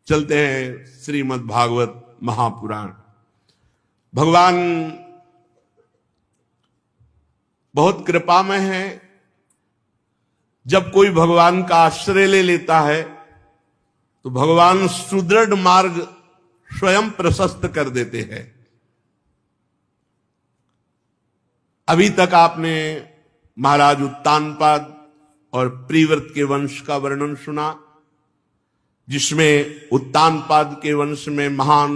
चलते हैं श्रीमद् भागवत महापुराण। भगवान बहुत कृपामय है। जब कोई भगवान का आश्रय ले लेता है तो भगवान सुदृढ़ मार्ग स्वयं प्रशस्त कर देते हैं। अभी तक आपने महाराज उत्तानपाद और प्रिव्रत के वंश का वर्णन सुना, जिसमें उत्तानपाद के वंश में महान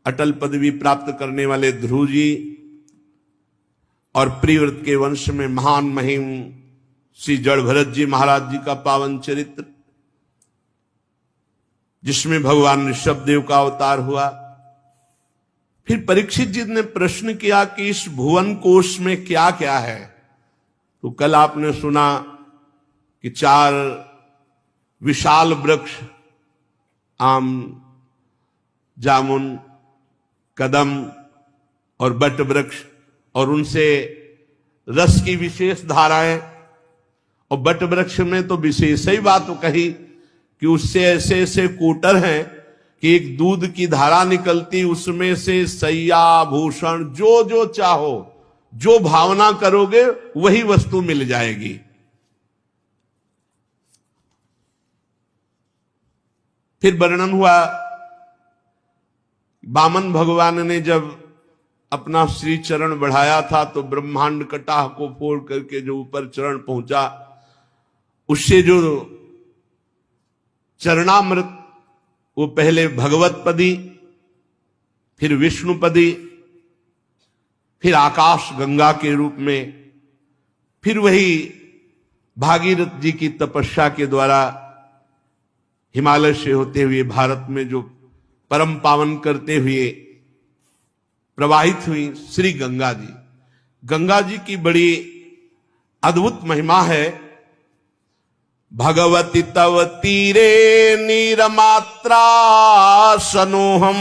अटल पदवी प्राप्त करने वाले ध्रुव जी और प्रिव्रत के वंश में महान महिम श्री जड़ भरत जी महाराज जी का पावन चरित्र, जिसमें भगवान ऋषभदेव का अवतार हुआ। फिर परीक्षित जी ने प्रश्न किया कि इस भुवन कोश में क्या क्या है। तो कल आपने सुना कि 4 विशाल वृक्ष, आम, जामुन, कदम और बट वृक्ष, और उनसे रस की विशेष धाराएं, और बट वृक्ष में तो विशेष ही बात कही कि उससे ऐसे ऐसे कोटर हैं कि एक दूध की धारा निकलती, उसमें से सैया भूषण जो जो चाहो, जो भावना करोगे वही वस्तु मिल जाएगी। फिर वर्णन हुआ वामन भगवान ने जब अपना श्री चरण बढ़ाया था तो ब्रह्मांड कटाह को फोड़ करके जो ऊपर चरण पहुंचा, उससे जो चरणामृत, वो पहले भगवत पदी, फिर विष्णुपदी, फिर आकाश गंगा के रूप में, फिर वही भागीरथ जी की तपस्या के द्वारा हिमालय से होते हुए भारत में जो परम पावन करते हुए प्रवाहित हुई श्री गंगा जी। गंगा जी की बड़ी अद्भुत महिमा है। भगवती तव तीरे नीरमात्रा सनोहम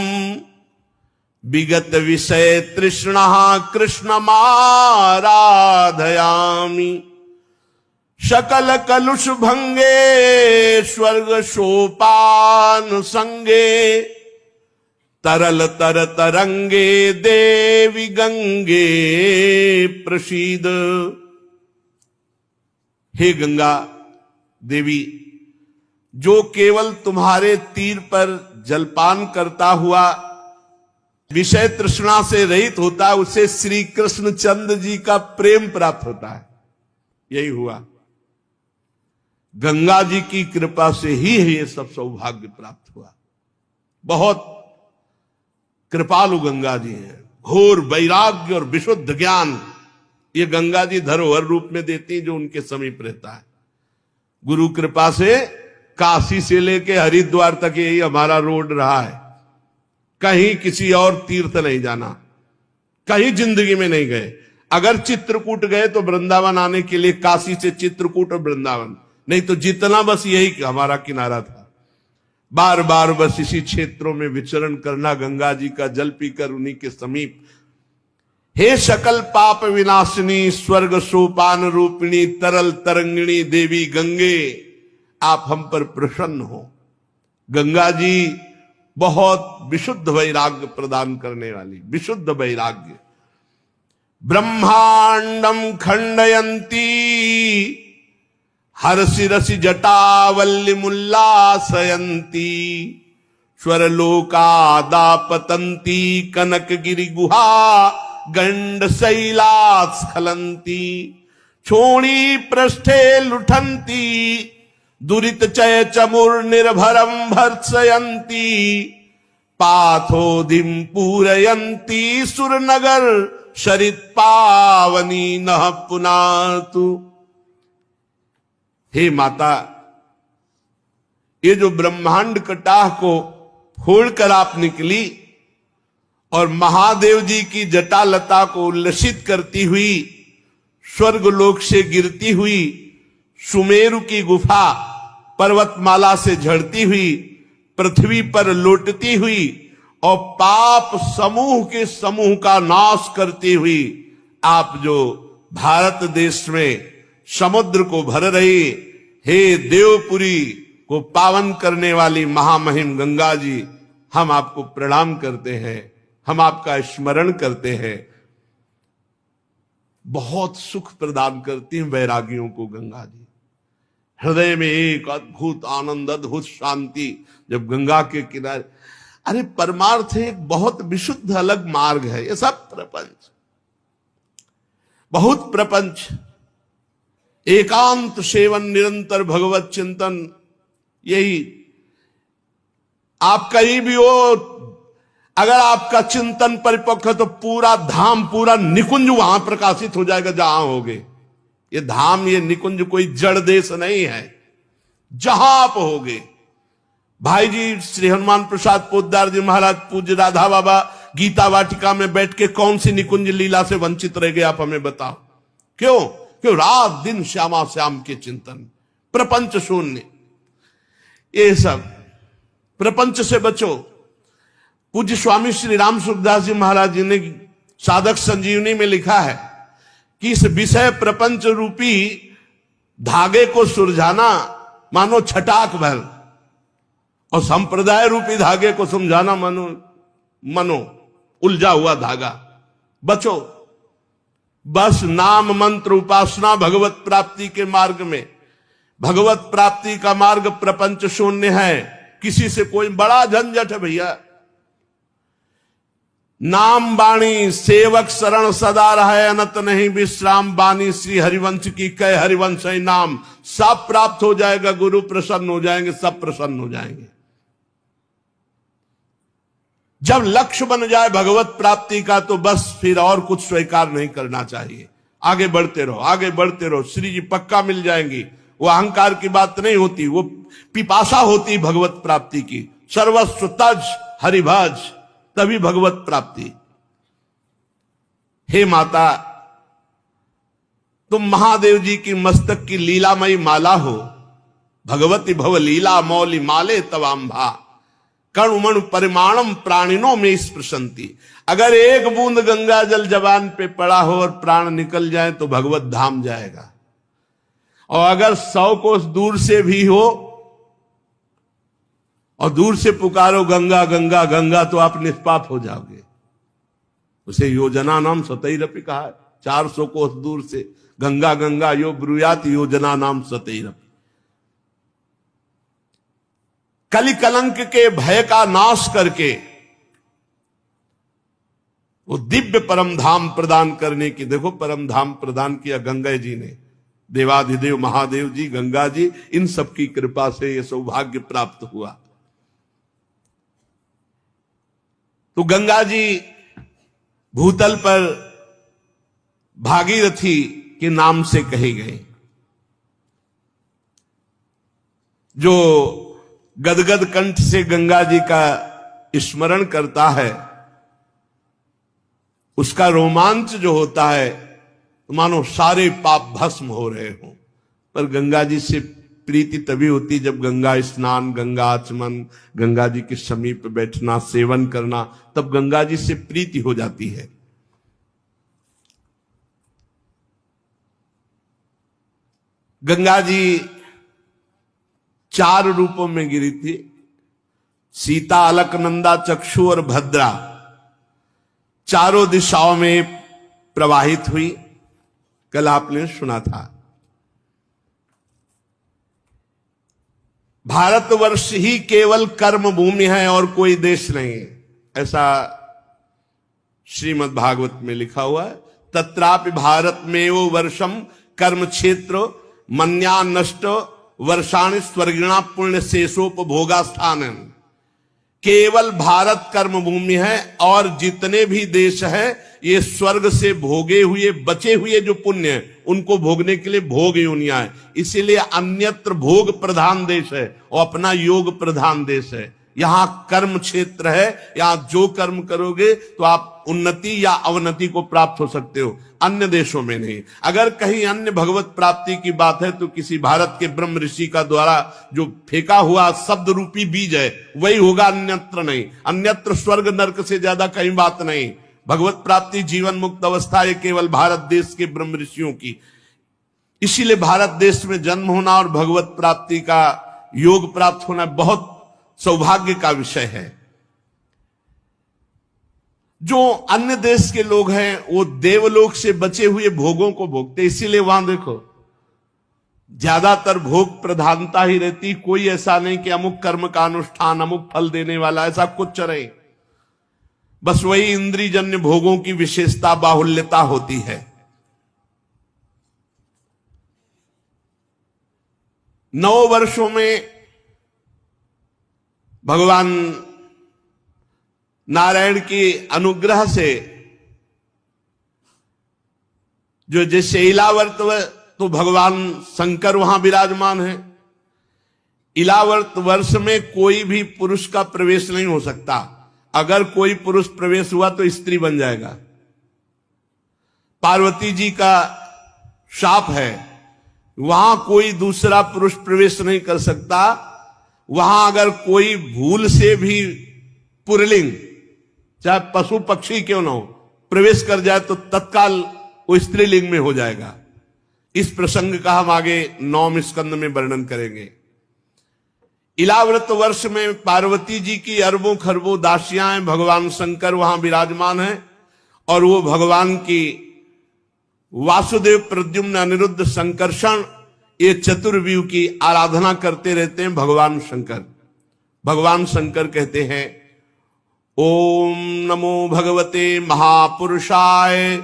विगत विषय तृष्णा कृष्ण माराधयामि शकल कलुष भंगे स्वर्ग सोपान संगे तरल तर तरंगे देवी गंगे प्रसीद। हे गंगा देवी, जो केवल तुम्हारे तीर पर जलपान करता हुआ विषय तृष्णा से रहित होता है, उसे श्री कृष्ण चंद्र जी का प्रेम प्राप्त होता है। यही हुआ, गंगा जी की कृपा से ही ये सब सौभाग्य प्राप्त हुआ। बहुत कृपालु गंगा जी हैं। घोर वैराग्य और विशुद्ध ज्ञान ये गंगा जी धरोहर रूप में देती हैं, जो उनके समीप रहता है। गुरु कृपा से काशी से लेके हरिद्वार तक यही हमारा रोड रहा है। कहीं किसी और तीर्थ नहीं जाना, कहीं जिंदगी में नहीं गए। अगर चित्रकूट गए तो वृंदावन आने के लिए काशी से चित्रकूट और वृंदावन, नहीं तो जितना बस यही हमारा किनारा था। बार बार बस इसी क्षेत्रों में विचरण करना, गंगा जी का जल पीकर उन्हीं के समीप। हे सकल पाप विनाशिनी स्वर्ग सोपान रूपिणी तरल तरंगिणी देवी गंगे, आप हम पर प्रसन्न हो। गंगा जी बहुत विशुद्ध वैराग्य प्रदान करने वाली, विशुद्ध वैराग्य। ब्रह्मांडम खंडयंती हर्षि रसि जटावल्ली मुल्लासयंती स्वरलोकादापतंती कनक गिरि गुहा गंड शैलास्खलंती छोणी पृष्ठे लुठंती दुरित चय चमुर निर्भरम भर्त्सयंती पाथोधिम पूरयंती सुरनगर शरित पावनी नः पुनातु। हे माता, ये जो ब्रह्मांड कटाह को फोड़कर आप निकली और महादेव जी की जटालता को उल्लसित करती हुई स्वर्ग लोक से गिरती हुई सुमेरु की गुफा पर्वतमाला से झड़ती हुई पृथ्वी पर लौटती हुई और पाप समूह के समूह का नाश करती हुई आप जो भारत देश में समुद्र को भर रही हे देवपुरी को पावन करने वाली महामहिम गंगा जी, हम आपको प्रणाम करते हैं, हम आपका स्मरण करते हैं। बहुत सुख प्रदान करती हैं वैरागियों को गंगा जी। हृदय में एक अद्भुत आनंद, अद्भुत शांति जब गंगा के किनारे। अरे परमार्थ एक बहुत विशुद्ध अलग मार्ग है। ये सब प्रपंच, बहुत प्रपंच, एकांत सेवन, निरंतर भगवत चिंतन, यही आप कहीं भी हो, अगर आपका चिंतन परिपक्व है तो पूरा धाम, पूरा निकुंज वहां प्रकाशित हो जाएगा जहां होगे। ये धाम, ये निकुंज कोई जड़ देश नहीं है, जहां आप होगे। भाई जी श्री हनुमान प्रसाद पोद्दार जी महाराज, पूज्य राधा बाबा गीता वाटिका में बैठ के कौन सी निकुंज लीला से वंचित रह गए, आप हमें बताओ। क्यों? क्यों? रात दिन श्यामा श्याम के चिंतन, प्रपंच शून्य। ये सब प्रपंच से बचो। पूज्य स्वामी श्री राम सुखदास जी महाराज जी ने साधक संजीवनी में लिखा है कि इस विषय प्रपंच रूपी धागे को सुलझाना मानो छटाक भर, और संप्रदाय रूपी धागे को समझाना मनो उलझा हुआ धागा। बचो, बस नाम मंत्र उपासना भगवत प्राप्ति के मार्ग में। भगवत प्राप्ति का मार्ग प्रपंच शून्य है, किसी से कोई बड़ा झंझट है भैया। नाम बाणी सेवक शरण सदा रहे, अनत नहीं विश्राम बानी श्री हरिवंश की कह हरिवंश है नाम। सब प्राप्त हो जाएगा, गुरु प्रसन्न हो जाएंगे, सब प्रसन्न हो जाएंगे। जब लक्ष्य बन जाए भगवत प्राप्ति का तो बस फिर और कुछ स्वीकार नहीं करना चाहिए। आगे बढ़ते रहो, आगे बढ़ते रहो, श्री जी पक्का मिल जाएंगी। वो अहंकार की बात नहीं होती, वो पिपासा होती भगवत प्राप्ति की। सर्वस्व तज हरिभज, तभी भगवत प्राप्ति। हे माता, तुम महादेव जी की मस्तक की लीलामयी माला हो। भगवती भव लीला मौली माले तवाम्भा, कणुमणु परिमाणम प्राणिनों में स्पृशंति। अगर एक बूंद गंगा जल जबान पे पड़ा हो और प्राण निकल जाए तो भगवत धाम जाएगा। और अगर 100 कोस दूर से भी हो और दूर से पुकारो गंगा गंगा गंगा, तो आप निष्पाप हो जाओगे। उसे योजना नाम सतैरपि कहा है। 400 कोस दूर से गंगा गंगा यो ब्रूयात योजना नाम सतैरपि। कलि कलंक के भय का नाश करके वो दिव्य परम धाम प्रदान करने की, देखो परम धाम प्रदान किया गंगा जी ने। देवाधिदेव महादेव जी, गंगा जी, इन सबकी कृपा से ये सौभाग्य प्राप्त हुआ। तो गंगा जी भूतल पर भागीरथी के नाम से कही गई। जो गदगद कंठ से गंगा जी का स्मरण करता है, उसका रोमांच जो होता है तो मानो सारे पाप भस्म हो रहे हों। पर गंगा जी से प्रीति तभी होती जब गंगा स्नान, गंगा आचमन, गंगा जी के समीप बैठना, सेवन करना, तब गंगा जी से प्रीति हो जाती है। गंगा जी 4 रूपों में गिरी थी। सीता, अलकनंदा, चक्षु और भद्रा, चारों दिशाओं में प्रवाहित हुई। कल आपने सुना था। भारतवर्ष ही केवल कर्म भूमि है और कोई देश नहीं है, ऐसा श्रीमद् भागवत में लिखा हुआ है। तत्रापि भारत में वो वर्षम कर्म क्षेत्र मन्या नष्ट वर्षाणि स्वर्गिणा पुण्य शेषोपभोगा स्थान। केवल भारत कर्म भूमि है और जितने भी देश है ये स्वर्ग से भोगे हुए बचे हुए जो पुण्य है उनको भोगने के लिए भोग योनियां है। इसीलिए अन्यत्र भोग प्रधान देश है और अपना योग प्रधान देश है। यहां कर्म क्षेत्र है, यहां जो कर्म करोगे तो आप उन्नति या अवनति को प्राप्त हो सकते हो, अन्य देशों में नहीं। अगर कहीं अन्य भगवत प्राप्ति की बात है तो किसी भारत के ब्रह्म ऋषि का द्वारा जो फेंका हुआ शब्द रूपी बीज है वही होगा, अन्यत्र नहीं। अन्यत्र स्वर्ग नरक से ज्यादा कहीं बात नहीं। भगवत प्राप्ति जीवन मुक्त अवस्था है केवल भारत देश के ब्रह्म ऋषियों की। इसीलिए भारत देश में जन्म होना और भगवत प्राप्ति का योग प्राप्त होना बहुत सौभाग्य का विषय है। जो अन्य देश के लोग हैं वो देवलोक से बचे हुए भोगों को भोगते, इसीलिए वहां देखो ज्यादातर भोग प्रधानता ही रहती। कोई ऐसा नहीं कि अमुक कर्म का अनुष्ठान अमुक फल देने वाला, ऐसा कुछ नहीं। बस वही इंद्रियजन्य भोगों की विशेषता बाहुल्यता होती है। 9 वर्षों में भगवान नारायण के अनुग्रह से जो जैसे इलावर्त तो भगवान शंकर वहां विराजमान है। इलावर्त वर्ष में कोई भी पुरुष का प्रवेश नहीं हो सकता। अगर कोई पुरुष प्रवेश हुआ तो स्त्री बन जाएगा। पार्वती जी का शाप है, वहां कोई दूसरा पुरुष प्रवेश नहीं कर सकता। वहां अगर कोई भूल से भी पुरलिंग, चाहे पशु पक्षी क्यों ना हो, प्रवेश कर जाए तो तत्काल वो स्त्रीलिंग में हो जाएगा। इस प्रसंग का हम आगे 9वें स्कंद में वर्णन करेंगे। इलाव्रत वर्ष में पार्वती जी की अरबों खरबों दासियां हैं, भगवान शंकर वहां विराजमान हैं और वो भगवान की वासुदेव प्रद्युम्न अनिरुद्ध संकर्षण ये चतुर्व्यूह की आराधना करते रहते हैं भगवान शंकर। भगवान शंकर कहते हैं ओम नमो भगवते महापुरुषाय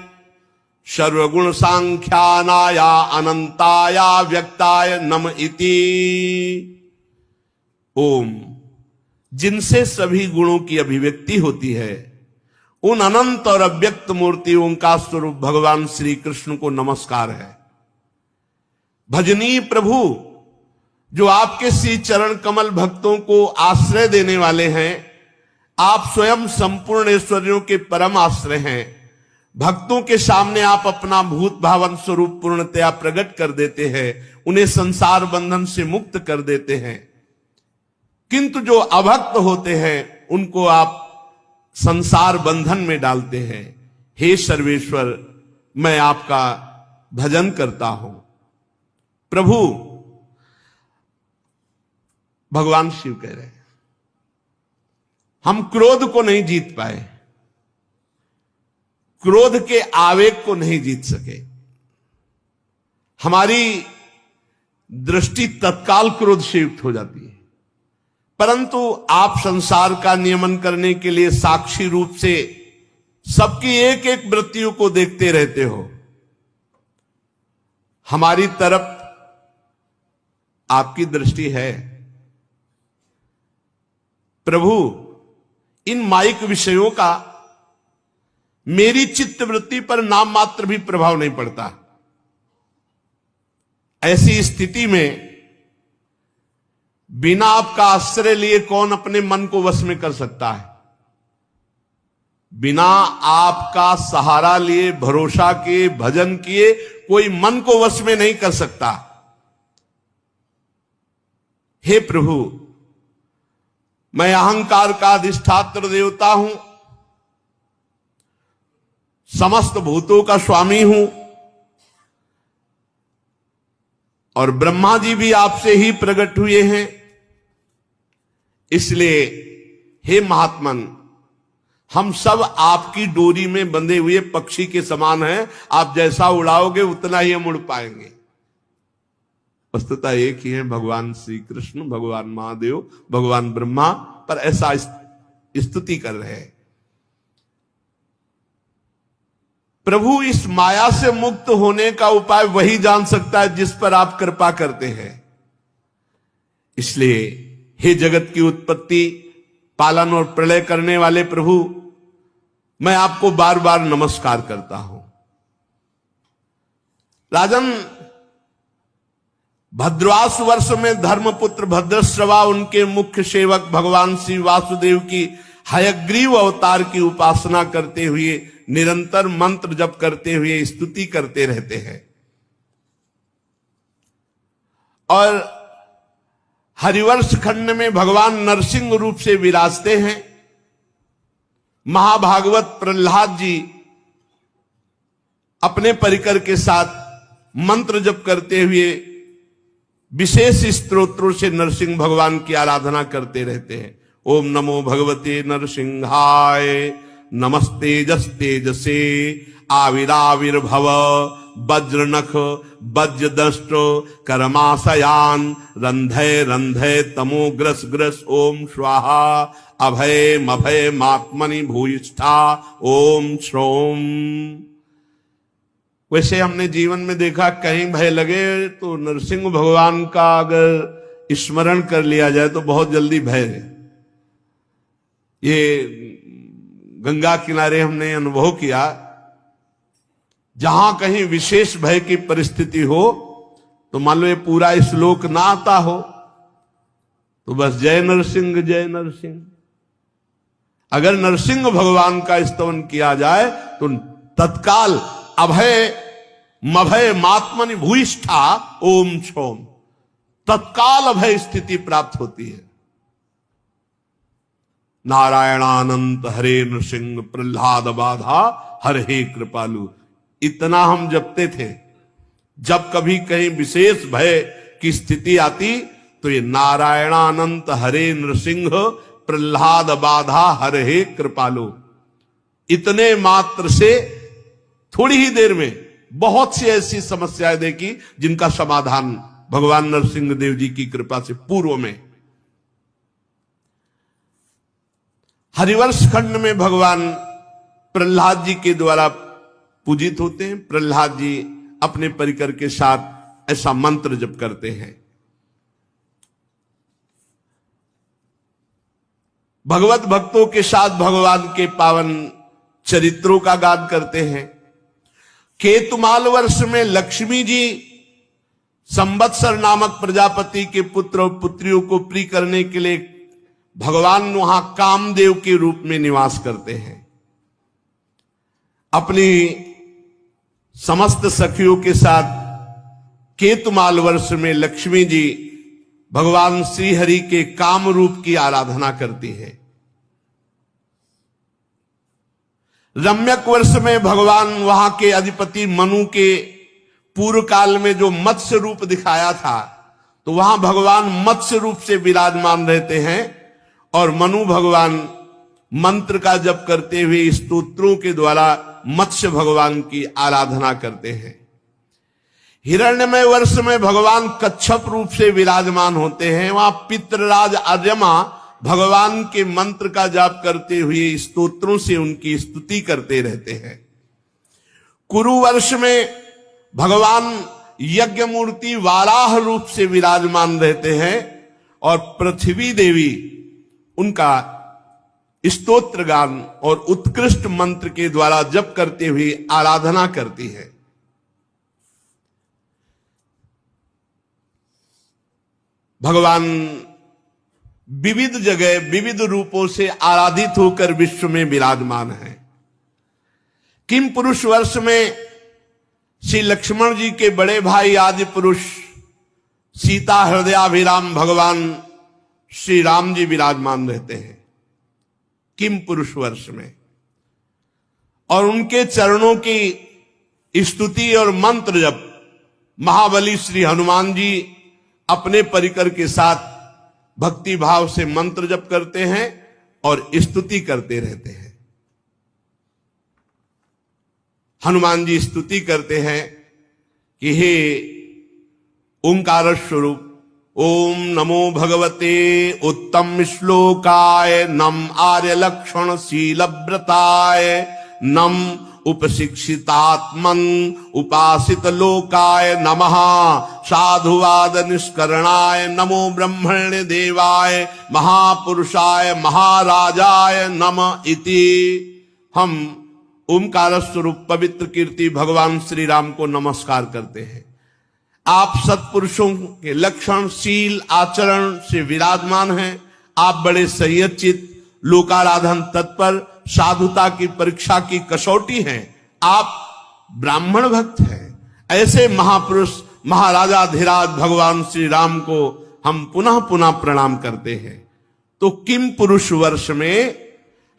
सर्वगुण सांख्यानाया अनंताया व्यक्ताय नम इति। ओम, जिनसे सभी गुणों की अभिव्यक्ति होती है, उन अनंत और अव्यक्त मूर्ति ओंकार स्वरूप भगवान श्री कृष्ण को नमस्कार है। भजनीय प्रभु जो आपके श्री चरण कमल भक्तों को आश्रय देने वाले हैं, आप स्वयं संपूर्ण ऐश्वर्यों के परम आश्रय हैं। भक्तों के सामने आप अपना भूत भावन स्वरूप पूर्णतया प्रकट कर देते हैं, उन्हें संसार बंधन से मुक्त कर देते हैं। किंतु जो अभक्त होते हैं उनको आप संसार बंधन में डालते हैं। हे सर्वेश्वर, मैं आपका भजन करता हूं। प्रभु, भगवान शिव कह रहे हैं हम क्रोध को नहीं जीत पाए, क्रोध के आवेग को नहीं जीत सके। हमारी दृष्टि तत्काल क्रोध से युक्त हो जाती है, परंतु आप संसार का नियमन करने के लिए साक्षी रूप से सबकी एक एक वृत्तियों को देखते रहते हो। हमारी तरफ आपकी दृष्टि है। प्रभु, इन माइक विषयों का मेरी चित्तवृत्ति पर नाम मात्र भी प्रभाव नहीं पड़ता। ऐसी स्थिति में बिना आपका आश्रय लिए कौन अपने मन को वश में कर सकता है? बिना आपका सहारा लिए, भरोसा किए, भजन किए, कोई मन को वश में नहीं कर सकता। हे प्रभु, मैं अहंकार का अधिष्ठात्र देवता हूं, समस्त भूतों का स्वामी हूं और ब्रह्मा जी भी आपसे ही प्रकट हुए हैं। इसलिए हे महात्मन, हम सब आपकी डोरी में बंधे हुए पक्षी के समान हैं। आप जैसा उड़ाओगे उतना ही हम उड़ पाएंगे। वस्तुतः एक ही है, भगवान श्री कृष्ण, भगवान महादेव, भगवान ब्रह्मा, पर ऐसा स्तुति कर रहे हैं। प्रभु, इस माया से मुक्त होने का उपाय वही जान सकता है जिस पर आप कृपा करते हैं। इसलिए हे जगत की उत्पत्ति, पालन और प्रलय करने वाले प्रभु, मैं आपको बार बार नमस्कार करता हूं। राजन, भद्रवास वर्ष में धर्मपुत्र भद्रश्रवा उनके मुख्य सेवक भगवान श्री वासुदेव की हयग्रीव अवतार की उपासना करते हुए, निरंतर मंत्र जप करते हुए स्तुति करते रहते हैं और हरिवंश खंड में भगवान नरसिंह रूप से विराजते हैं। महाभागवत प्रहलाद जी अपने परिकर के साथ मंत्र जप करते हुए विशेष स्तोत्रों से नरसिंह भगवान की आराधना करते रहते हैं। ओम नमो भगवते नरसिंहाय, नमस्तेजस्तेजसे, आविराविर्भव, वज्रनख वज्रदष्ट कर्माशयान, रंधय रंधय तमो ग्रस ग्रस, ओम स्वाहा, अभय मभय मात्मनि भूयिष्ठा, ओम श्रोम। वैसे हमने जीवन में देखा, कहीं भय लगे तो नरसिंह भगवान का अगर स्मरण कर लिया जाए तो बहुत जल्दी भय है। ये गंगा किनारे हमने अनुभव किया, जहां कहीं विशेष भय की परिस्थिति हो तो मान लो ये पूरा श्लोक ना आता हो तो बस जय नरसिंह जय नरसिंह। अगर नरसिंह भगवान का स्तवन किया जाए तो तत्काल अभय मभय मात्मनि भूयिष्ठा, ओम छोम, तत्काल अभय स्थिति प्राप्त होती है। नारायणानंत हरे नृसिंह, प्रह्लाद बाधा हर हे कृपालु, इतना हम जपते थे। जब कभी कहीं विशेष भय की स्थिति आती तो ये नारायणानंत हरे नृसिंह, प्रह्लाद बाधा हर हे कृपालु, इतने मात्र से थोड़ी ही देर में बहुत सी ऐसी समस्याएं देखी जिनका समाधान भगवान नरसिंह देव जी की कृपा से पूर्व में। हरिवंश खंड में भगवान प्रह्लाद जी के द्वारा पूजित होते हैं। प्रह्लाद जी अपने परिकर के साथ ऐसा मंत्र जप करते हैं। भगवत भक्तों के साथ भगवान के पावन चरित्रों का गान करते हैं। केतुमाल वर्ष में लक्ष्मी जी संवत्सर नामक प्रजापति के पुत्र और पुत्रियों को प्रिय करने के लिए भगवान वहां कामदेव के रूप में निवास करते हैं। अपनी समस्त सखियों के साथ केतुमाल वर्ष में लक्ष्मी जी भगवान श्री हरि के काम रूप की आराधना करती है। रम्यक वर्ष में भगवान वहां के अधिपति मनु के पूर्व काल में जो मत्स्य रूप दिखाया था, तो वहां भगवान मत्स्य रूप से विराजमान रहते हैं और मनु भगवान मंत्र का जप करते हुए स्तोत्रों के द्वारा मत्स्य भगवान की आराधना करते हैं। हिरण्यमय वर्ष में भगवान कच्छप रूप से विराजमान होते हैं। वहां पितृराज अर्यमा भगवान के मंत्र का जाप करते हुए स्तोत्रों से उनकी स्तुति करते रहते हैं। कुरु वर्ष में भगवान यज्ञ मूर्ति वाराह रूप से विराजमान रहते हैं और पृथ्वी देवी उनका स्तोत्र गान और उत्कृष्ट मंत्र के द्वारा जप करते हुए आराधना करती है। भगवान विविध जगह विविध रूपों से आराधित होकर विश्व में विराजमान है। किम पुरुष वर्ष में श्री लक्ष्मण जी के बड़े भाई आदि पुरुष सीता हृदयाभिराम भगवान श्री राम जी विराजमान रहते हैं किम पुरुष वर्ष में, और उनके चरणों की स्तुति और मंत्र जप महाबली श्री हनुमान जी अपने परिकर के साथ भक्ति भाव से मंत्र जप करते हैं और स्तुति करते रहते हैं। हनुमान जी स्तुति करते हैं कि हे ओंकार स्वरूप, ओम नमो भगवते उत्तम श्लोकाय, नम आर्य लक्षण शीलव्रताय, नम उपशिक्षितात्मन उपासित लोकाय नमः, साधुवाद निष्करणाय, नमो ब्रह्मण्य देवाय, महापुरुषाय महाराजाय नमः इति। हम ओंकार स्वरूप पवित्र कीर्ति भगवान श्री राम को नमस्कार करते हैं। आप सत्पुरुषों के लक्षण शील आचरण से विराजमान हैं। आप बड़े संयचित, लोकाराधन तत्पर, साधुता की परीक्षा की कसौटी हैं। आप ब्राह्मण भक्त हैं। ऐसे महापुरुष महाराजा धीराज भगवान श्री राम को हम पुनः पुनः प्रणाम करते हैं। तो किम पुरुष वर्ष में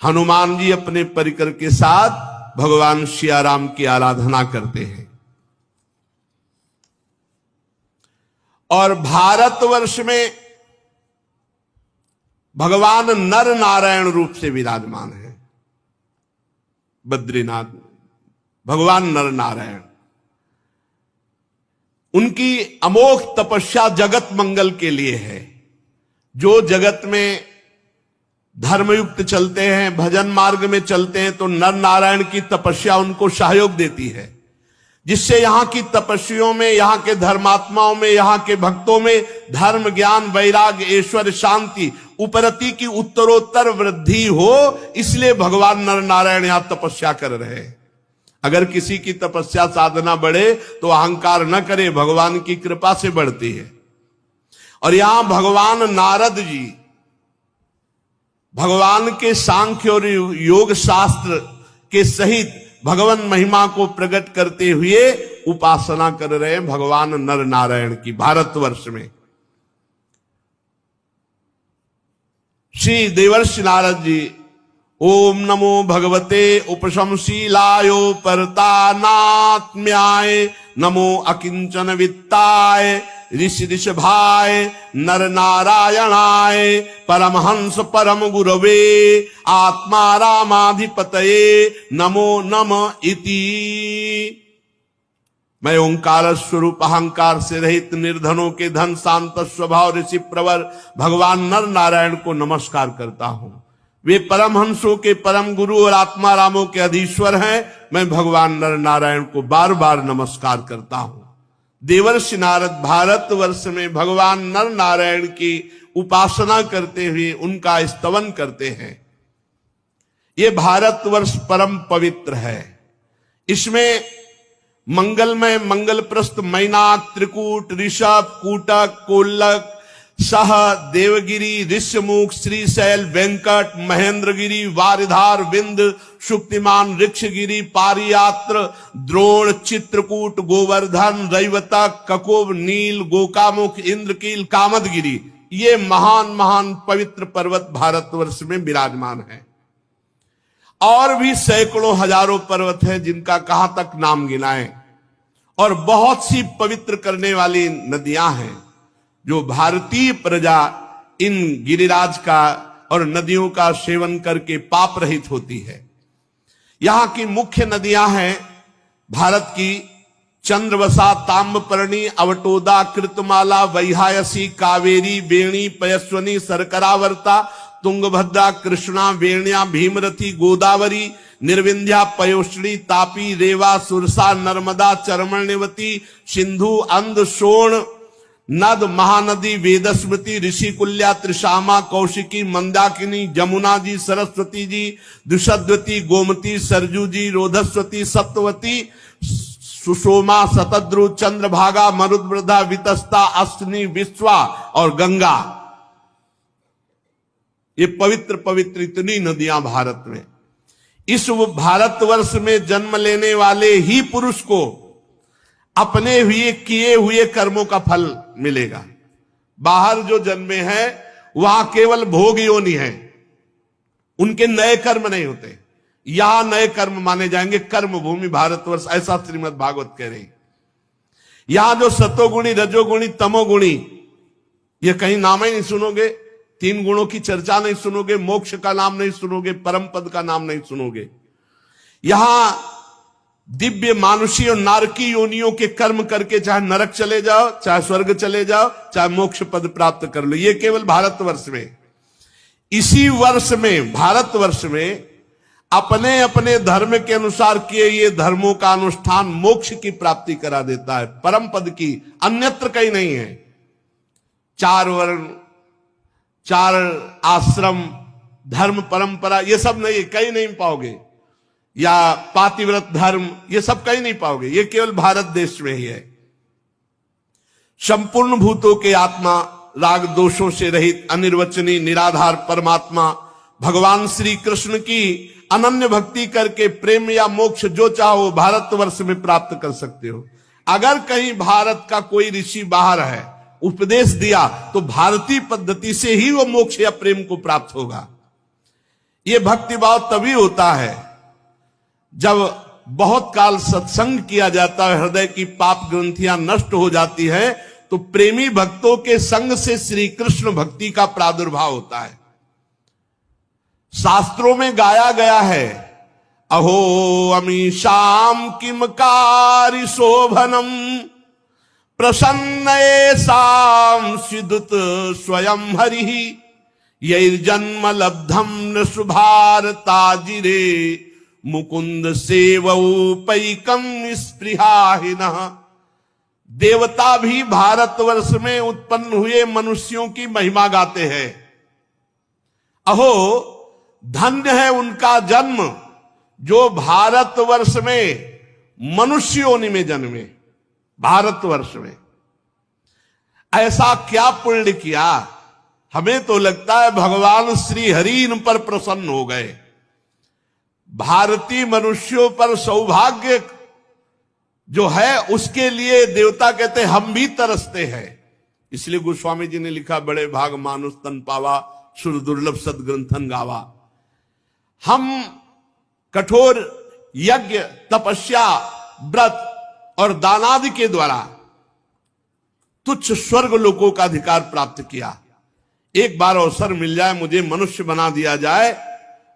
हनुमान जी अपने परिकर के साथ भगवान सियाराम की आराधना करते हैं। और भारतवर्ष में भगवान नर नारायण रूप से विराजमान है। बद्रीनाथ भगवान नर नारायण, उनकी अमोघ तपस्या जगत मंगल के लिए है। जो जगत में धर्मयुक्त चलते हैं, भजन मार्ग में चलते हैं, तो नर नारायण की तपस्या उनको सहयोग देती है, जिससे यहां की तपस्वियों में, यहां के धर्मात्माओं में, यहां के भक्तों में धर्म, ज्ञान, वैराग्य, ऐश्वर्य, शांति, उपरति की उत्तरोत्तर वृद्धि हो। इसलिए भगवान नर नारायण यहां तपस्या कर रहे हैं। अगर किसी की तपस्या साधना बढ़े तो अहंकार न करे, भगवान की कृपा से बढ़ती है। और यहां भगवान नारद जी भगवान के सांख्य और योग शास्त्र के सहित भगवान महिमा को प्रकट करते हुए उपासना कर रहे हैं भगवान नर नारायण की भारतवर्ष में। श्री देवर्षि नारद जी ओम नमो भगवते उपशमशीलायो परतानात्म्याय नमो अकिंचन वित्ताय ऋषि ऋषभाय नर नारायणाय परमहंस परम गुरवे आत्मा रामाधिपतये नमो नमः इति। मैं ओंकार स्वरूप अहंकार से रहित निर्धनों के धन शांत स्वभाव ऋषि प्रवर भगवान नर नारायण को नमस्कार करता हूं। वे परमहंसों के परम गुरु और आत्मा रामों के अधीश्वर हैं। मैं भगवान नर नारायण को बार बार नमस्कार करता हूं। देवर्षि नारद भारतवर्ष में भगवान नर नारायण की उपासना करते हुए उनका स्तवन करते हैं। ये भारतवर्ष परम पवित्र है। इसमें मंगलमय, मंगलप्रस्थ, मैनाक, त्रिकूट, ऋषभ, कूटक, कोल्लक, सह, देवगिरी, ऋष्यमुख, श्रीशैल, वेंकट, महेंद्रगिरी, वारिधार, विंद, शुक्तिमान, ऋक्षगिरी, पारियात्र, द्रोण, चित्रकूट, गोवर्धन, रैवतक, ककुब, नील, गोकामुख, इंद्रकील, कामदगिरी, ये महान महान पवित्र पर्वत भारतवर्ष में विराजमान है। और भी सैकड़ों हजारों पर्वत हैं जिनका कहां तक नाम गिनाएं। और बहुत सी पवित्र करने वाली नदियां हैं जो भारतीय प्रजा इन गिरिराज का और नदियों का सेवन करके पाप रहित होती है। यहां की मुख्य नदियां हैं भारत की चंद्रवसा, ताम्रपर्णी, अवटोदा, कृतमाला, वैहायसी, कावेरी, वेणी, पयस्वनी, सरकरावर्ता, तुंगभद्रा, कृष्णा, वेण्या, भीमरथी, गोदावरी, निर्विंध्या, पयोष्णी, तापी, रेवा, सुरसा, नर्मदा, चरमण्यवती, सिंधु, अंध, सोण, नद, महानदी, वेदस्मृति, ऋषिकुल्या, त्रिशामा, कौशिकी, मंदाकिनी, जमुना जी, सरस्वती जी, दुषद्वती, गोमती, सरजू जी, रोधस्वती, सप्तवती, सुषोमा, शतद्रु, चंद्रभागा, मरुद्वृद्धा, वितस्ता, अश्विनी, विश्वा और गंगा। ये पवित्र पवित्र इतनी नदियां भारत में। इस भारतवर्ष में जन्म लेने वाले ही पुरुष को अपने हुए किए हुए कर्मों का फल मिलेगा। बाहर जो जन्मे हैं वहां केवल भोग योनि है, उनके नए कर्म नहीं होते। यहां नए कर्म माने जाएंगे। कर्म भूमि भारतवर्ष, ऐसा श्रीमद् भागवत कह रही। यहां जो सतोगुणी, रजोगुणी, तमोगुणी, ये कहीं नाम ही नहीं सुनोगे। 3 गुणों की चर्चा नहीं सुनोगे, मोक्ष का नाम नहीं सुनोगे, परम पद का नाम नहीं सुनोगे। यहां दिव्य मानुषी और नारकी योनियों के कर्म करके चाहे नरक चले जाओ, चाहे स्वर्ग चले जाओ, चाहे मोक्ष पद प्राप्त कर लो। ये केवल भारतवर्ष में। इसी वर्ष में भारतवर्ष में अपने अपने धर्म के अनुसार किए ये धर्मों का अनुष्ठान मोक्ष की प्राप्ति करा देता है, परम पद की, अन्यत्र कहीं नहीं है। 4 वर्ण, 4 आश्रम, धर्म, परंपरा, ये सब नहीं, कहीं नहीं पाओगे। या पातिव्रत धर्म, ये सब कहीं नहीं पाओगे। ये केवल भारत देश में ही है। संपूर्ण भूतों के आत्मा, राग दोषों से रहित, अनिर्वचनीय, निराधार परमात्मा भगवान श्री कृष्ण की अनन्य भक्ति करके प्रेम या मोक्ष जो चाहो भारतवर्ष में प्राप्त कर सकते हो। अगर कहीं भारत का कोई ऋषि बाहर है, उपदेश दिया, तो भारतीय पद्धति से ही वो मोक्ष या प्रेम को प्राप्त होगा। ये भक्ति भाव तभी होता है जब बहुत काल सत्संग किया जाता है, हृदय की पाप ग्रंथियां नष्ट हो जाती है, तो प्रेमी भक्तों के संग से श्री कृष्ण भक्ति का प्रादुर्भाव होता है। शास्त्रों में गाया गया है, अहो अमीशाम किमकारी शोभनम प्रसन्न साम सिदुत स्वयं हरि यैर्जन्म लब्धम न सुभारताजिरे मुकुंद सेवौपैकम स्पृहाहिनः। देवता भी भारतवर्ष में उत्पन्न हुए मनुष्यों की महिमा गाते हैं। अहो धन्य है उनका जन्म जो भारतवर्ष में मनुष्य योनि में जन्मे। भारतवर्ष में ऐसा क्या पुण्य किया, हमें तो लगता है भगवान श्री हरि इन पर प्रसन्न हो गए। भारतीय मनुष्यों पर सौभाग्य जो है उसके लिए देवता कहते हैं हम भी तरसते हैं। इसलिए गोस्वामी जी ने लिखा, बड़े भाग मानुष तन पावा सुर दुर्लभ सदग्रंथन गावा। हम कठोर यज्ञ तपस्या व्रत और दानादि के द्वारा तुच्छ स्वर्ग लोकों का अधिकार प्राप्त किया। एक बार अवसर मिल जाए, मुझे मनुष्य बना दिया जाए,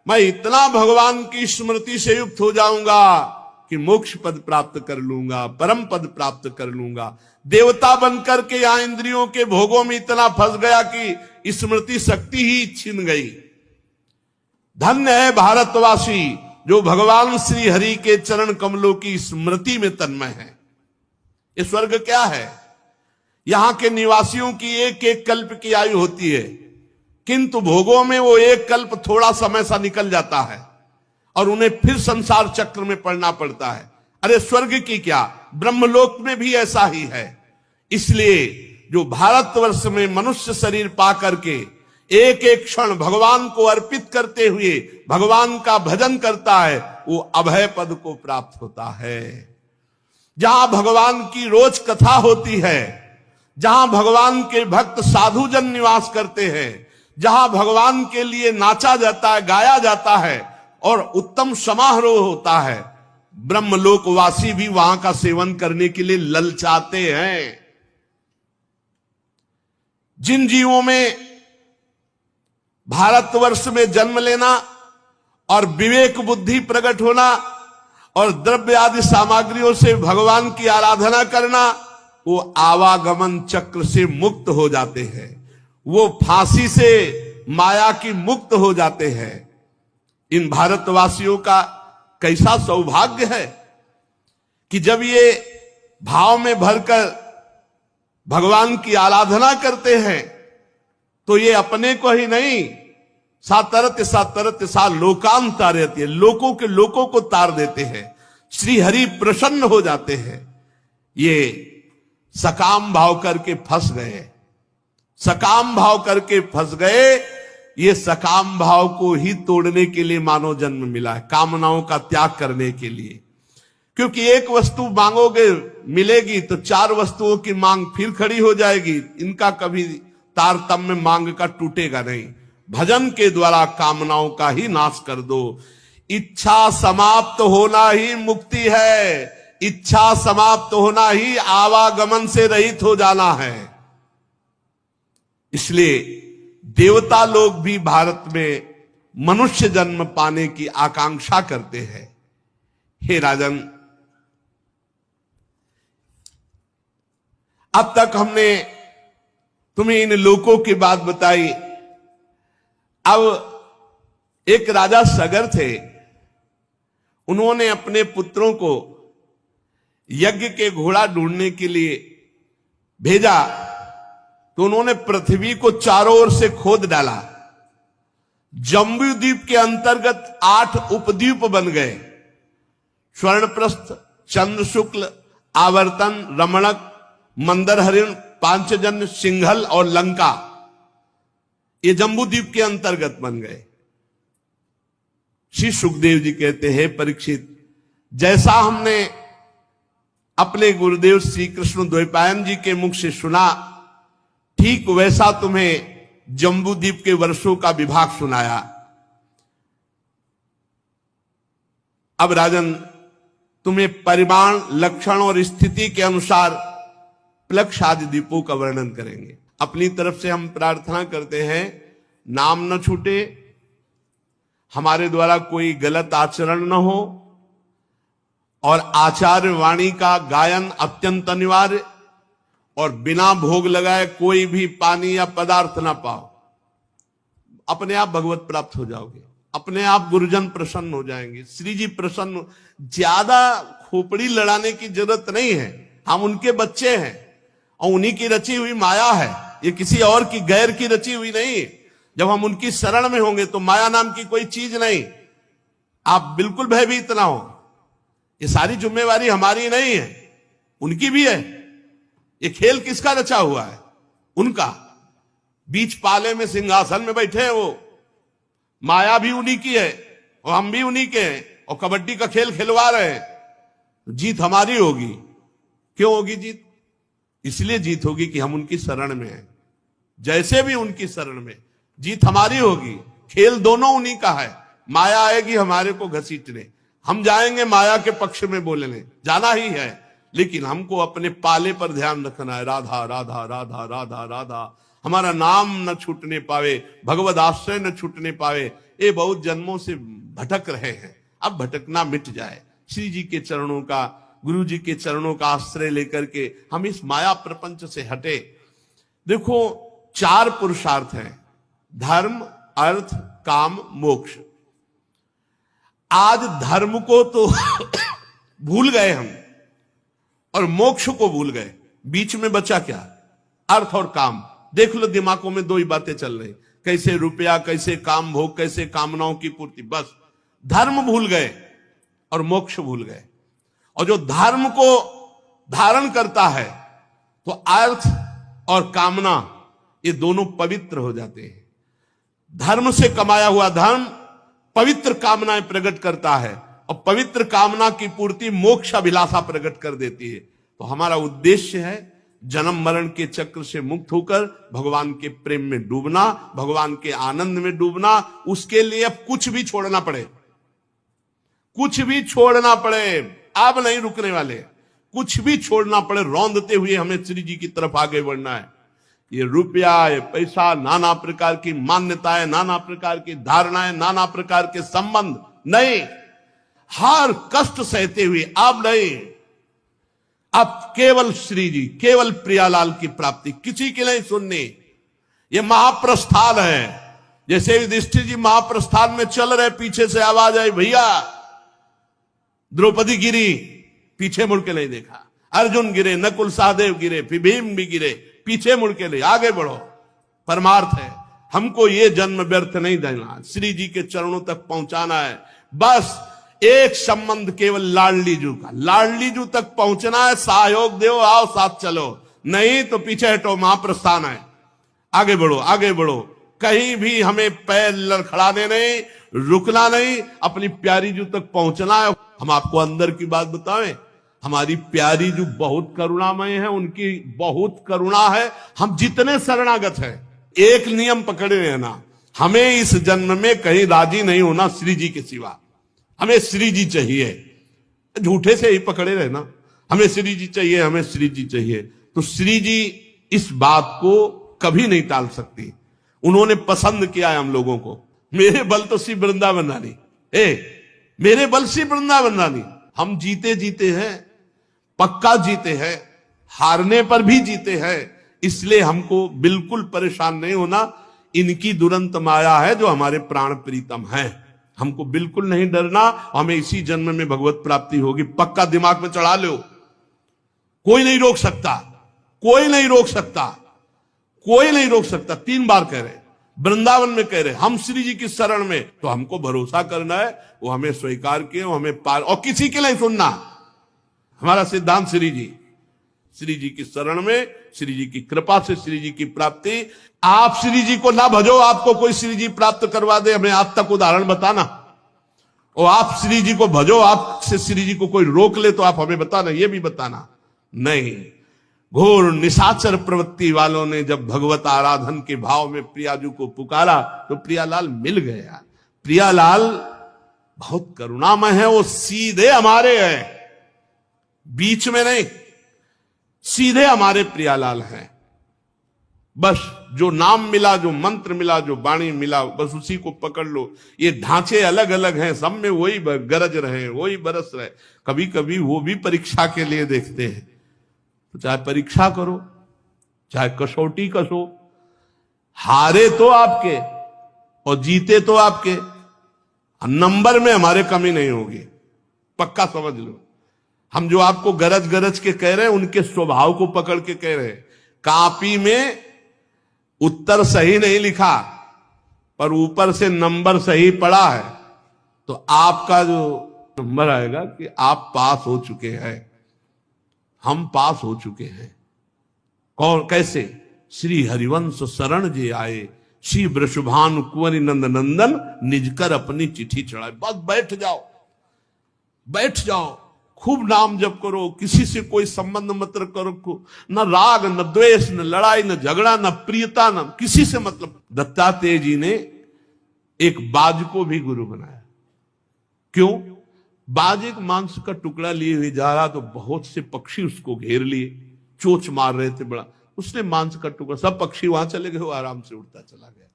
मैं इतना भगवान की स्मृति से युक्त हो जाऊंगा कि मोक्ष पद प्राप्त कर लूंगा, परम पद प्राप्त कर लूंगा। देवता बनकर के यहां इंद्रियों के भोगों में इतना फंस गया कि स्मृति शक्ति ही छिन गई। धन्य है भारतवासी जो भगवान श्री हरि के चरण कमलों की स्मृति में तन्मय है। ये स्वर्ग क्या है? यहां के निवासियों की एक एक कल्प की आयु होती है, किंतु भोगों में वो एक कल्प थोड़ा समय सा निकल जाता है और उन्हें फिर संसार चक्र में पड़ना पड़ता है। अरे स्वर्ग की क्या, ब्रह्मलोक में भी ऐसा ही है। इसलिए जो भारतवर्ष में मनुष्य शरीर पा करके एक एक क्षण भगवान को अर्पित करते हुए भगवान का भजन करता है, वो अभय पद को प्राप्त होता है। जहां भगवान की रोज कथा होती है, जहां भगवान के भक्त साधुजन निवास करते हैं, जहां भगवान के लिए नाचा जाता है, गाया जाता है और उत्तम समारोह होता है, ब्रह्मलोकवासी भी वहां का सेवन करने के लिए ललचाते हैं। जिन जीवों में भारतवर्ष में जन्म लेना और विवेक बुद्धि प्रकट होना और द्रव्य आदि सामग्रियों से भगवान की आराधना करना, वो आवागमन चक्र से मुक्त हो जाते हैं, वो फांसी से माया की मुक्त हो जाते हैं। इन भारतवासियों का कैसा सौभाग्य है कि जब ये भाव में भरकर भगवान की आराधना करते हैं तो ये अपने को ही नहीं, सातरत सा लोकान तारयति, लोकों के लोकों को तार देते हैं। श्री हरि प्रसन्न हो जाते हैं। ये सकाम भाव करके फंस गए, सकाम भाव करके फंस गए। ये सकाम भाव को ही तोड़ने के लिए मानव जन्म मिला है, कामनाओं का त्याग करने के लिए। क्योंकि एक वस्तु मांगोगे मिलेगी तो चार वस्तुओं की मांग फिर खड़ी हो जाएगी। इनका कभी तारतम्य मांग का टूटेगा नहीं। भजन के द्वारा कामनाओं का ही नाश कर दो। इच्छा समाप्त होना ही मुक्ति है, इच्छा समाप्त होना ही आवागमन से रहित हो जाना है। इसलिए देवता लोग भी भारत में मनुष्य जन्म पाने की आकांक्षा करते हैं। हे राजन, अब तक हमने तुम्हें इन लोकों की बात बताई। अब एक राजा सगर थे, उन्होंने अपने पुत्रों को यज्ञ के घोड़ा ढूंढने के लिए भेजा तो उन्होंने पृथ्वी को चारों ओर से खोद डाला। जम्बू द्वीप के अंतर्गत 8 उपद्वीप बन गए। स्वर्णप्रस्थ, चंद्र शुक्ल, आवर्तन, रमणक, मंदर हरिण, पांचजन्य, सिंघल और लंका, ये जम्बू द्वीप के अंतर्गत बन गए। श्री सुखदेव जी कहते हैं, परीक्षित, जैसा हमने अपने गुरुदेव श्री कृष्ण द्वैपायन जी के मुख से सुना, ठीक वैसा तुम्हें जम्बू द्वीप के वर्षों का विभाग सुनाया। अब राजन, तुम्हें परिमाण, लक्षण और स्थिति के अनुसार प्लक्ष आदि दीपों का वर्णन करेंगे। अपनी तरफ से हम प्रार्थना करते हैं नाम न छूटे, हमारे द्वारा कोई गलत आचरण न हो, और आचार्य वाणी का गायन अत्यंत अनिवार्य, और बिना भोग लगाए कोई भी पानी या पदार्थ ना पाओ। अपने आप भगवत प्राप्त हो जाओगे, अपने आप गुरुजन प्रसन्न हो जाएंगे, श्री जी प्रसन्न। ज्यादा खोपड़ी लड़ाने की जरूरत नहीं है, हम उनके बच्चे हैं और उन्हीं की रची हुई माया है, ये किसी और की गैर की रची हुई नहीं। जब हम उनकी शरण में होंगे तो माया नाम की कोई चीज नहीं। आप बिल्कुल भयभीत ना हो, ये सारी जिम्मेवारी हमारी नहीं है, उनकी भी है। ये खेल किसका रचा हुआ है? उनका। बीच पाले में सिंहासन में बैठे हैं वो, माया भी उन्हीं की है और हम भी उन्हीं के हैं, और कबड्डी का खेल खिलवा रहे हैं। जीत हमारी होगी। क्यों होगी जीत? इसलिए जीत होगी कि हम उनकी शरण में हैं। जैसे भी उनकी शरण में जीत हमारी होगी। खेल दोनों उन्हीं का है। माया आएगी हमारे को घसीटने, हम जाएंगे माया के पक्ष में बोलने, जाना ही है, लेकिन हमको अपने पाले पर ध्यान रखना है। राधा राधा राधा राधा राधा, हमारा नाम न छूटने पावे, भगवद आश्रय न छूटने पावे। ये बहुत जन्मों से भटक रहे हैं, अब भटकना मिट जाए। श्री जी के चरणों का, गुरु जी के चरणों का आश्रय लेकर के हम इस माया प्रपंच से हटे। देखो 4 पुरुषार्थ हैं, धर्म, अर्थ, काम, मोक्ष। आज धर्म को तो भूल गए हम और मोक्ष को भूल गए, बीच में बचा क्या? अर्थ और काम। देख लो दिमागों में 2 ही बातें चल रही, कैसे रुपया, कैसे काम भोग, कैसे कामनाओं की पूर्ति। बस धर्म भूल गए और मोक्ष भूल गए। और जो धर्म को धारण करता है तो अर्थ और कामना ये दोनों पवित्र हो जाते हैं। धर्म से कमाया हुआ धर्म पवित्र कामनाएं प्रकट करता है और पवित्र कामना की पूर्ति मोक्ष अभिलाषा प्रकट कर देती है। तो हमारा उद्देश्य है जन्म मरण के चक्र से मुक्त होकर भगवान के प्रेम में डूबना, भगवान के आनंद में डूबना। उसके लिए अब कुछ भी छोड़ना पड़े, कुछ भी छोड़ना पड़े, अब नहीं रुकने वाले। कुछ भी छोड़ना पड़े, रौंदते हुए हमें श्री जी की तरफ आगे बढ़ना है। ये रुपया, ये पैसा, नाना प्रकार की मान्यताएं, नाना प्रकार की धारणाएं, नाना प्रकार के संबंध नहीं, हर कष्ट सहते हुए अब नहीं, अब केवल श्री जी, केवल प्रियालाल की प्राप्ति, किसी की नहीं सुननी। ये महाप्रस्थान है। जैसे युधिष्ठिर जी महाप्रस्थान में चल रहे, पीछे से आवाज आई, भैया द्रौपदी गिरी, पीछे मुड़ के नहीं देखा। अर्जुन गिरे, नकुल सहदेव गिरे, फिर भीम भी गिरे, पीछे मुड़ के नहीं, आगे बढ़ो। परमार्थ है, हमको ये जन्म व्यर्थ नहीं देना, श्री जी के चरणों तक पहुंचाना है। बस एक संबंध केवल लाडली जू का, लाडली जू तक पहुंचना है। सहयोग दो, आओ साथ चलो, नहीं तो पीछे हटो, महाप्रस्थान है, आगे बढ़ो, आगे बढ़ो। कहीं भी हमें पैर लड़खड़ाने नहीं, रुकना नहीं, अपनी प्यारी जू तक पहुंचना है। हम आपको अंदर की बात बताएं, हमारी प्यारी जो बहुत करुणामय है, उनकी बहुत करुणा है। हम जितने शरणागत हैं, एक नियम पकड़े रहना, हमें इस जन्म में कहीं राजी नहीं होना श्री जी के सिवा। हमें श्री जी चाहिए, झूठे से ही पकड़े रहना, हमें श्री जी चाहिए, हमें श्री जी चाहिए। तो श्री जी इस बात को कभी नहीं टाल सकती। उन्होंने पसंद किया है हम लोगों को। मेरे बल तो श्री वृंदावन रानी, मेरे बल श्री वृंदावन रानी। हम जीते जीते हैं, पक्का जीते हैं, हारने पर भी जीते हैं। इसलिए हमको बिल्कुल परेशान नहीं होना। इनकी दुरंत माया है जो हमारे प्राण प्रीतम है, हमको बिल्कुल नहीं डरना। हमें इसी जन्म में भगवत प्राप्ति होगी, पक्का दिमाग में चढ़ा लो। कोई नहीं रोक सकता, कोई नहीं रोक सकता, कोई नहीं रोक सकता। 3 बार कह रहे, वृंदावन में कह रहे, हम श्री जी की शरण में। तो हमको भरोसा करना है, वो हमें स्वीकार किए, वो हमें पार, और किसी के नहीं सुनना। हमारा सिद्धांत श्री जी, श्री जी की शरण में, श्री जी की कृपा से श्री जी की प्राप्ति। आप श्री जी को ना भजो, आपको कोई श्री जी प्राप्त करवा दे, हमें आज तक उदाहरण बताना। और आप श्री जी को भजो, आपसे श्री जी को कोई रोक ले तो आप हमें बताना, ये भी बताना नहीं। घोर निशाचर प्रवृत्ति वालों ने जब भगवत आराधन के भाव में प्रियाजू को पुकारा तो प्रियालाल मिल गया। प्रियालाल बहुत करुणामय है, वो सीधे हमारे हैं, बीच में नहीं। सीधे हमारे प्रियालाल हैं। बस जो नाम मिला, जो मंत्र मिला, जो वाणी मिला, बस उसी को पकड़ लो। ये ढांचे अलग अलग हैं, सब में वही गरज रहे, वही बरस रहे। कभी कभी वो भी परीक्षा के लिए देखते हैं। तो चाहे परीक्षा करो, चाहे कसौटी कसो, हारे तो आपके और जीते तो आपके। नंबर में हमारे कमी नहीं होगी, पक्का समझ लो। हम जो आपको गरज गरज के कह रहे हैं, उनके स्वभाव को पकड़ के कह रहे हैं। कॉपी में उत्तर सही नहीं लिखा, पर ऊपर से नंबर सही पड़ा है, तो आपका जो नंबर आएगा कि आप पास हो चुके हैं, हम पास हो चुके हैं। कौन, कैसे? श्री हरिवंश शरण जे आए, श्री वृषभानु कुंवरी नंद नंदन, निजकर अपनी चिट्ठी चढ़ाए। बस बैठ जाओ, बैठ जाओ, खूब नाम जप करो, किसी से कोई संबंध मत करो, न राग, न द्वेष, न लड़ाई, न झगड़ा, न प्रियता, न किसी से मतलब। दत्तात्रेय जी ने एक बाज को भी गुरु बनाया। क्यों? बाज एक मांस का टुकड़ा लिए हुए जा रहा, तो बहुत से पक्षी उसको घेर लिए, चोंच मार रहे थे बड़ा। उसने मांस का टुकड़ा, सब पक्षी वहां चले गए, वो आराम से उड़ता चला गया।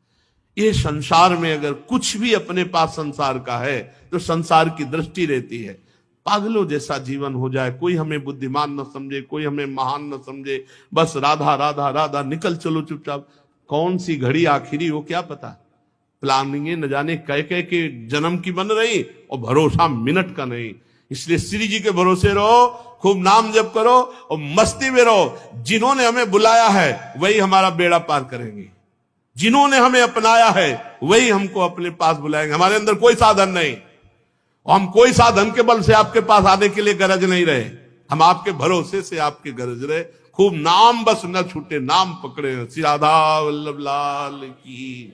ये संसार में अगर कुछ भी अपने पास संसार का है, तो संसार की दृष्टि रहती है। पागलों जैसा जीवन हो जाए, कोई हमें बुद्धिमान न समझे, कोई हमें महान न समझे, बस राधा राधा राधा, निकल चलो चुपचाप। कौन सी घड़ी आखिरी हो क्या पता। प्लानिंगें न जाने कह कह के जन्म की बन रही, और भरोसा मिनट का नहीं। इसलिए श्री जी के भरोसे रहो, खूब नाम जप करो और मस्ती में रहो। जिन्होंने हमें बुलाया है वही हमारा बेड़ा पार करेंगे, जिन्होंने हमें अपनाया है वही हमको अपने पास बुलाएंगे। हमारे अंदर कोई साधन नहीं, और हम कोई साधन के बल से आपके पास आने के लिए गरज नहीं रहे, हम आपके भरोसे से आपके गरज रहे। खूब नाम बस न छूटे, नाम पकड़े। श्री राधा वल्लभ लाल की।